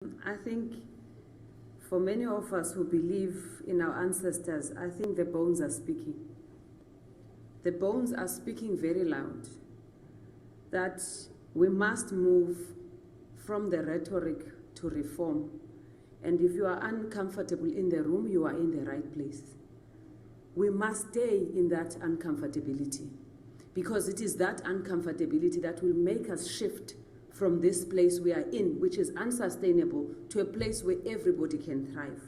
I think for many of us who believe in our ancestors, I think the bones are speaking. The bones are speaking very loud that we must move from the rhetoric to reform. And if you are uncomfortable in the room, you are in the right place. We must stay in that uncomfortability, because it is that uncomfortability that will make us shift from this place we are in, which is unsustainable, to a place where everybody can thrive.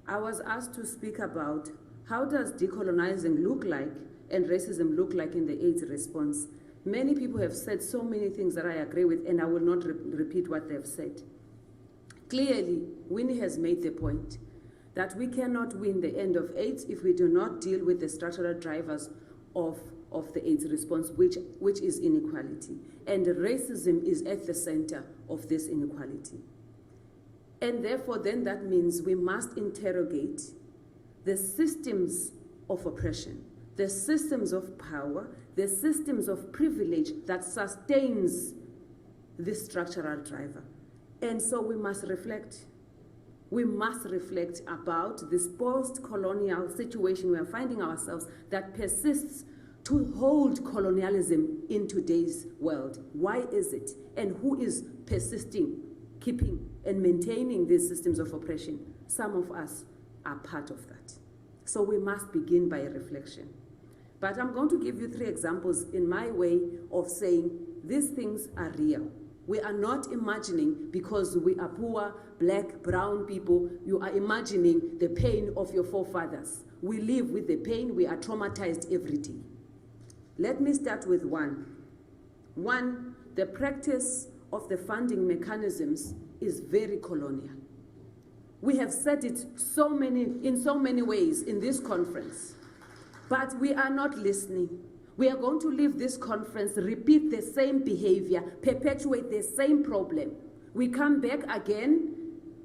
I was asked to speak about how does decolonizing look like and racism look like in the AIDS response. Many people have said so many things that I agree with, and I will not repeat what they've said. Clearly, Winnie has made the point that we cannot win the end of AIDS if we do not deal with the structural drivers of the AIDS response, which is inequality. And racism is at the center of this inequality. And therefore, then that means we must interrogate the systems of oppression, the systems of power, the systems of privilege that sustains this structural driver. And so we must reflect. We must reflect about this post-colonial situation we are finding ourselves that persists to hold colonialism in today's world. Why is it? And who is persisting, keeping, and maintaining these systems of oppression? Some of us are part of that. So we must begin by a reflection. But I'm going to give you 3 examples in my way of saying these things are real. We are not imagining because we are poor, black, brown people. You are imagining the pain of your forefathers. We live with the pain. We are traumatized every day. Let me start with one. One, the practice of the funding mechanisms is very colonial. We have said it in so many ways in this conference, but we are not listening. We are going to leave this conference, repeat the same behavior, perpetuate the same problem. We come back again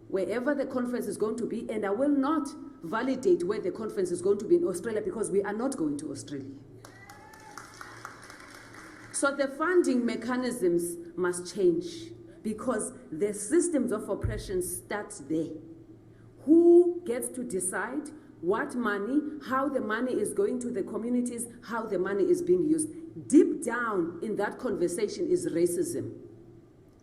wherever the conference is going to be, and I will not validate where the conference is going to be in Australia, because we are not going to Australia. So the funding mechanisms must change, because the systems of oppression start there. Who gets to decide what money, how the money is going to the communities, how the money is being used? Deep down in that conversation is racism.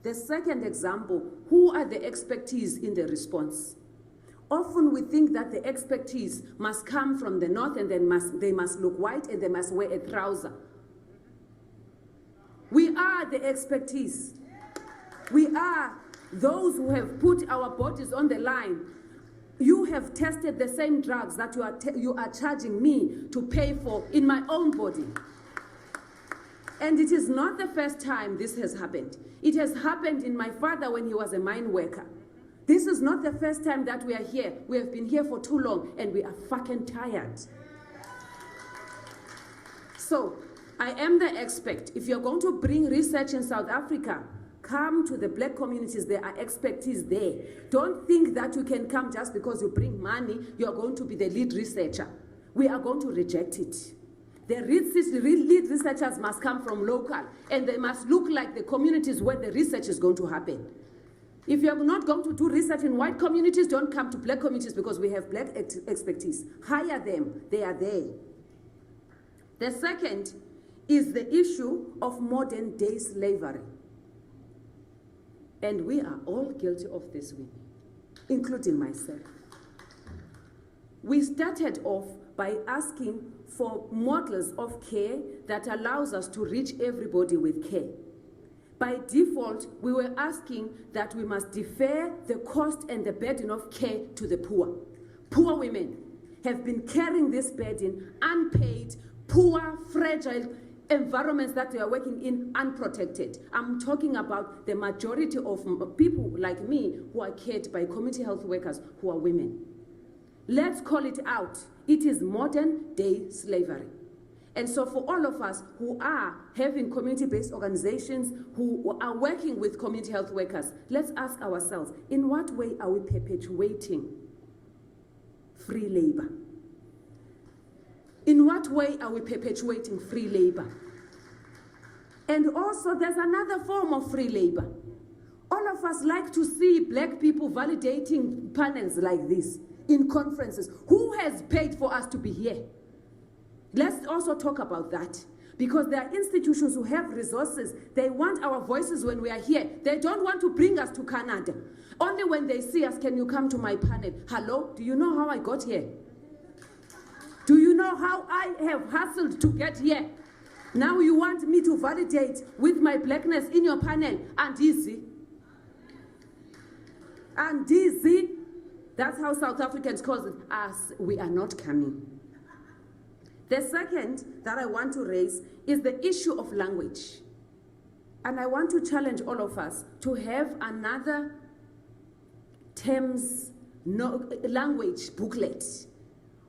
The second example, who are the expertise in the response? Often we think that the expertise must come from the north, and then they must look white and they must wear a trouser. We are the expertise. We are those who have put our bodies on the line. You have tested the same drugs that you are charging me to pay for in my own body. And it is not the first time this has happened. It has happened in my father when he was a mine worker. This is not the first time that we are here. We have been here for too long, and we are fucking tired. So, I am the expert. If you're going to bring research in South Africa, come to the black communities. There are expertise there. Don't think that you can come just because you bring money, you're going to be the lead researcher. We are going to reject it. The lead researchers must come from local, and they must look like the communities where the research is going to happen. If you're not going to do research in white communities, don't come to black communities, because we have black expertise. Hire them. They are there. The second is the issue of modern day slavery. And we are all guilty of this, including myself. We started off by asking for models of care that allows us to reach everybody with care. By default, we were asking that we must defer the cost and the burden of care to the poor. Poor women have been carrying this burden unpaid, poor, fragile environments that they are working in unprotected. I'm talking about the majority of people like me who are cared by community health workers who are women. Let's call it out. It is modern day slavery. And so for all of us who are having community-based organizations, who are working with community health workers, let's ask ourselves, in what way are we perpetuating free labor? In what way are we perpetuating free labor? And also, there's another form of free labor. All all of us like to see black people validating panels like this in conferences. Who has paid for us to be here? Let's also talk about that. Because there are institutions who have resources. They want our voices when we are here. They don't want to bring us to Canada. Only when they see us, can you come to my panel? Hello, do you know how I got here? Do you know how I have hustled to get here? Now you want me to validate with my blackness in your panel. And easy. And easy. That's how South Africans call it. Us, we are not coming. The second that I want to raise is the issue of language. And I want to challenge all of us to have another language booklet.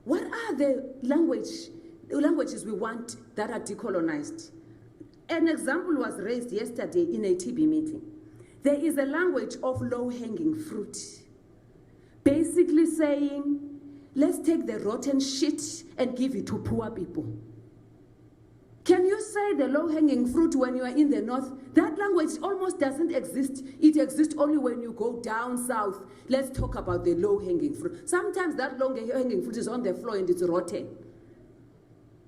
What are the languages we want that are decolonized? An example was raised yesterday in a TB meeting. There is a language of low-hanging fruit. Basically saying, let's take the rotten shit and give it to poor people. Can you say the low-hanging fruit when you are in the north? That language almost doesn't exist. It exists only when you go down south. Let's talk about the low-hanging fruit. Sometimes that low-hanging fruit is on the floor and it's rotten.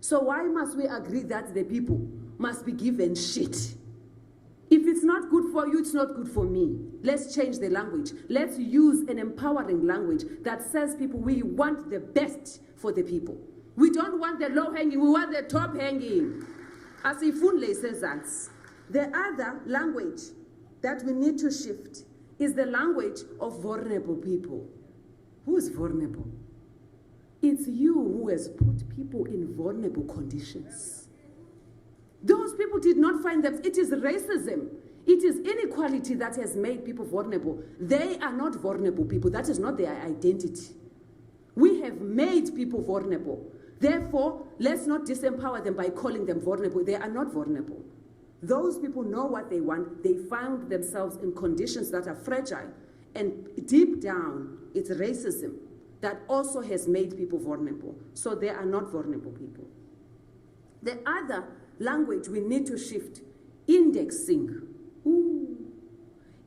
So why must we agree that the people must be given shit? If it's not good for you, it's not good for me. Let's change the language. Let's use an empowering language that says people, we want the best for the people. We don't want the low-hanging, we want the top-hanging. As Ifunle says that. The other language that we need to shift is the language of vulnerable people. Who is vulnerable? It's you who has put people in vulnerable conditions. Those people did not find them. It is racism. It is inequality that has made people vulnerable. They are not vulnerable people. That is not their identity. We have made people vulnerable. Therefore, let's not disempower them by calling them vulnerable. They are not vulnerable. Those people know what they want. They found themselves in conditions that are fragile. And deep down, it's racism that also has made people vulnerable. So they are not vulnerable people. The other language we need to shift, indexing. Ooh.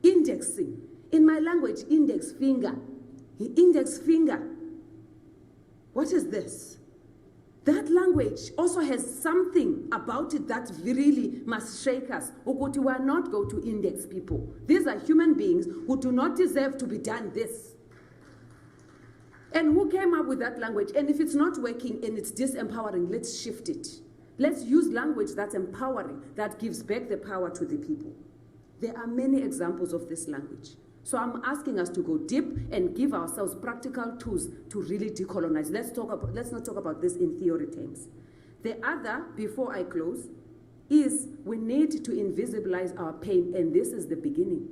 Indexing. In my language, index finger. Index finger. What is this? That language also has something about it that really must shake us. Ukuthi we are not going to index people. These are human beings who do not deserve to be done this. And who came up with that language? And if it's not working and it's disempowering, let's shift it. Let's use language that's empowering, that gives back the power to the people. There are many examples of this language. So I'm asking us to go deep and give ourselves practical tools to really decolonize. Let's not talk about this in theory terms. The other, before I close, is we need to invisibilize our pain, and this is the beginning.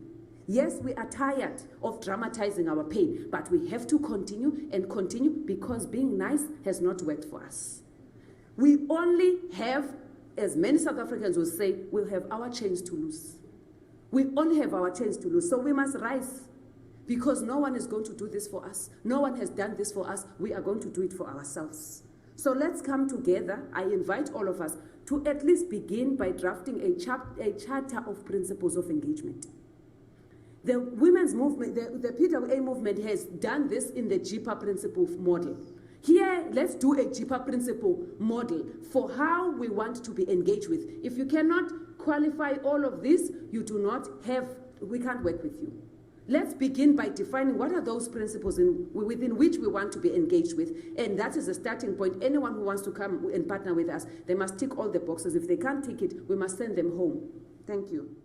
Yes, we are tired of dramatizing our pain, but we have to continue and continue because being nice has not worked for us. We only have, as many South Africans will say, we'll have our chains to lose. We only have our chance to lose. So we must rise because no one is going to do this for us. No one has done this for us. We are going to do it for ourselves. So let's come together. I invite all of us to at least begin by drafting a charter of principles of engagement. The women's movement, the PWA movement has done this in the JIPA principle model. Here, let's do a JIPA principle model for how we want to be engaged with. If you cannot qualify all of this, we can't work with you. Let's begin by defining what are those principles within which we want to be engaged with, and that is a starting point. Anyone who wants to come and partner with us, they must tick all the boxes. If they can't tick it, we must send them home. Thank you.